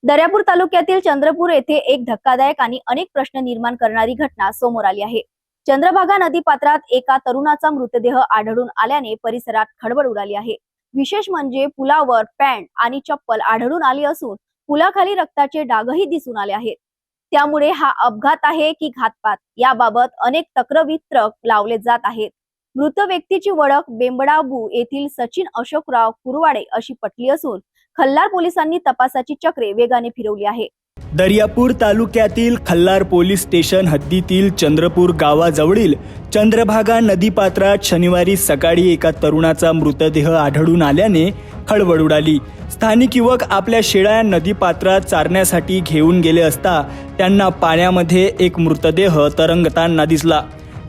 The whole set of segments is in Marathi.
दर्यापूर तालुक्यातील चंद्रपूर येथे एक धक्कादायक आणि अनेक प्रश्न निर्माण करणारी घटना समोर आली आहे। चंद्रभागा नदी पात्रात एका तरुणाचा मृतदेह आढळून आल्याने परिसरात खळबळ उडाली आहे। विशेष म्हणजे पुलावर पॅन्ट आणि चप्पल आढळून आली असून पुलाखाली रक्ताचे डागही दिसून आले आहेत। त्यामुळे हा अपघात आहे की घातपात याबाबत अनेक तक्रार लावले जात आहेत। मृत व्यक्तीची ओळख बेंबडाबू येथील सचिन अशोकराव कुरवाडे अशी पटली असून खल्लार पोलिसांनी तपासाची चक्रे वेगाने फिरवली आहे। दर्यापूर तालुक्यातील खल्लार पोलीस स्टेशन हद्दीतील चंद्रपूर गावाजवळील चंद्रभागा नदीपात्रात शनिवारी सकाळी एका तरुणाचा मृतदेह आढळून आल्याने खळबळ उडाली। स्थानिक युवक आपल्या शेळ्या नदीपात्रात चारण्यासाठी घेऊन गेले असता त्यांना पाण्यामध्ये एक मृतदेह तरंगताना दिसला।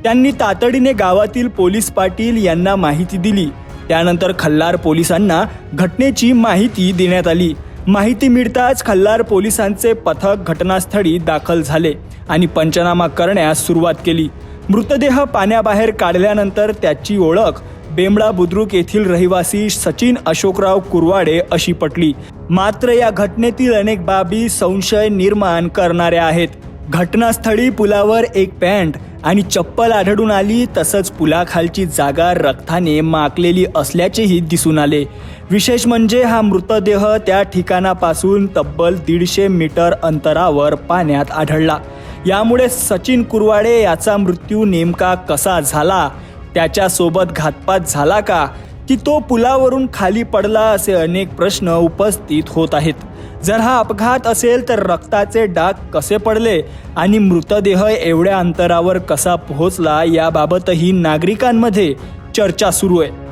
त्यांनी तातडीने गावातील पोलीस पाटील यांना माहिती दिली। त्यानंतर खल्लार पोलिसांना घटनेची माहिती देण्यात आली। माहिती मिळताच खल्लार पोलिसांचे पथक घटनास्थळी दाखल झाले आणि पंचनामा करण्यास सुरुवात केली। मृतदेह पाण्याबाहेर काढल्यानंतर त्याची ओळख बेंबडा बुद्रुक येथील रहिवासी सचिन अशोकराव कुरवाडे अशी पटली। मात्र या घटनेतील अनेक बाबी संशय निर्माण करणाऱ्या आहेत। घटनास्थळी पुलावर एक पॅन्ट आणि चप्पल आढळून आली, तसंच पुलाखालची जागा रक्ताने माखलेली असल्याचेही दिसून आले। विशेष म्हणजे हा मृतदेह त्या ठिकाणापासून तब्बल 150 मीटर अंतरावर पाण्यात आढळला। यामुळे सचिन कुरवाडे याचा मृत्यू नेमका कसा झाला, त्याच्यासोबत घातपात झाला का, की तो पुलावरून खाली पडला, असे अनेक प्रश्न उपस्थित होत आहेत। जर हा अपघात असेल तर रक्ताचे डाग कसे पडले आणि मृतदेह एवढ्या अंतरावर कसा पोहोचला याबाबतही नागरिकांमध्ये चर्चा सुरू आहे।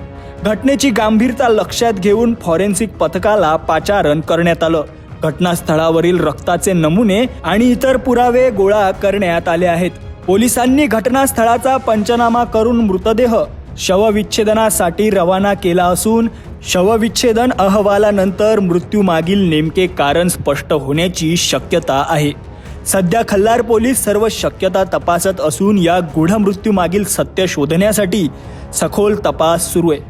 घटनेची गंभीरता लक्षात घेऊन फॉरेन्सिक पथकाला पाचारण करण्यात आलं। घटनास्थळावरील रक्ताचे नमुने आणि इतर पुरावे गोळा करण्यात आले आहेत। पोलिसांनी घटनास्थळाचा पंचनामा करून मृतदेह शवविच्छेदनासाठी रवाना केला असून शवविच्छेदन अहवालानंतर मृत्यूमागील नेमके कारण स्पष्ट होण्याची शक्यता आहे। सध्या खल्लार पोलीस सर्व शक्यता तपासत असून या गूढ मृत्यूमागील सत्य शोधण्यासाठी सखोल तपास सुरू आहे।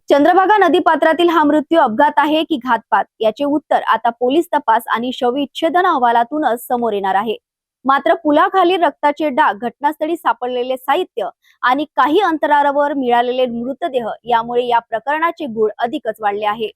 चंद्रभागा नदीपात्रातील हा मृत्यू अपघात आहे की घातपात याचे उत्तर आता पोलीस तपास आणि शवविच्छेदन अहवालातूनच समोर येणार आहे। मात्र पुलाखाली रक्ताचे डाग, घटनास्थळी सापडलेले साहित्य आणि काही अंतरावर मिळालेले मृतदेह यामुळे या प्रकरणाचे गूढ अधिकच वाढले आहे।